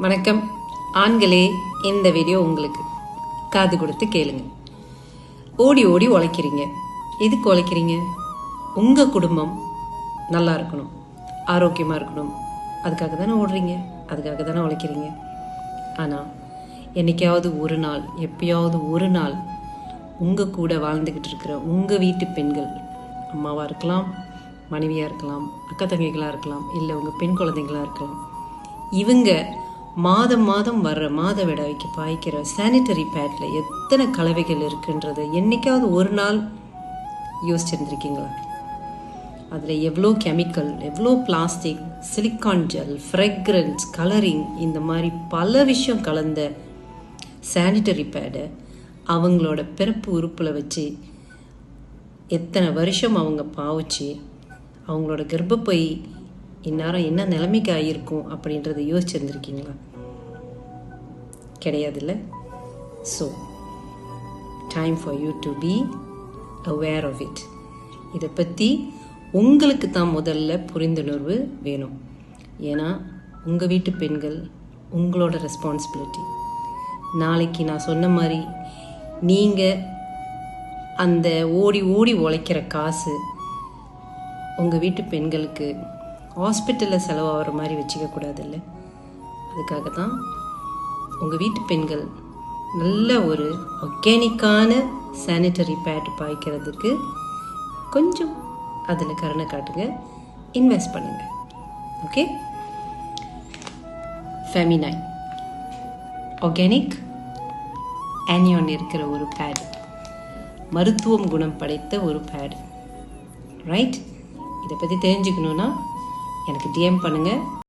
வணக்கம் ஆண்களே, இந்த வீடியோ உங்களுக்கு. காது கொடுத்து கேளுங்க. ஓடி ஓடி உழைக்கிறீங்க. எதுக்கு உழைக்கிறீங்க? உங்க குடும்பம் நல்லா இருக்கணும், ஆரோக்கியமா இருக்கணும். அதுக்காக தானே ஓடுறீங்க, அதுக்காக தானே உழைக்கிறீங்க. ஆனால் என்னைக்காவது ஒரு நாள், எப்பயாவது ஒரு நாள் உங்கள் கூட வாழ்ந்துக்கிட்டு இருக்கிற உங்கள் வீட்டு பெண்கள், அம்மாவாக இருக்கலாம், மனைவியாக இருக்கலாம், அக்கா தங்கைகளாக இருக்கலாம், இல்லை உங்கள் பெண் குழந்தைங்களாக இருக்கலாம், இவங்க மாதம் மாதம் வர்ற மாதவிடாய்க்கு பாய்க்கிற சானிட்டரி பேடில் எத்தனை கலவைகள் இருக்குன்றதை என்னைக்காவது ஒரு நாள் யோசிச்சிருந்துருக்கீங்களா? அதில் எவ்வளோ கெமிக்கல், எவ்வளோ plastic, silicon gel, fragrance, colouring, இந்த மாதிரி பல விஷயம் கலந்த சானிட்டரி பேடை அவங்களோட பிறப்பு உறுப்பில் வச்சு எத்தனை வருஷம் அவங்க பாவிச்சு அவங்களோட கர்ப்பப்பை இந்நேரம் என்ன நிலைமைக்கு ஆகியிருக்கும் அப்படின்றத யோசிச்சிருந்துருக்கீங்களா? கிடையாதுல்ல. So time for you to be aware of it. இதை பற்றி உங்களுக்கு தான் முதல்ல புரிந்துணர்வு வேணும். ஏன்னா உங்கள் வீட்டு பெண்கள் உங்களோட ரெஸ்பான்சிபிலிட்டி. நாளைக்கு நான் சொன்ன மாதிரி நீங்கள் அந்த ஓடி ஓடி உழைக்கிற காசு உங்கள் வீட்டு பெண்களுக்கு ஹாஸ்பிட்டலில் செலவாகிற மாதிரி வச்சுக்கக்கூடாதுல்ல. அதுக்காக தான் உங்கள் வீட்டு பெண்கள் நல்ல ஒரு ஆர்கானிக்கான சானிட்டரி பேட் பாய்க்கிறதுக்கு கொஞ்சம் அதில் கருணை காட்டுங்க, இன்வெஸ்ட் பண்ணுங்கள். ஓகே, ஃபெமினைன் ஆர்கானிக் ஆனியான் இருக்கிற ஒரு பேடு, மருத்துவம் குணம் படைத்த ஒரு பேடு. ரைட்? இதை பற்றி தெரிஞ்சுக்கணுன்னா எனக்கு டிஎம் பண்ணுங்கள்.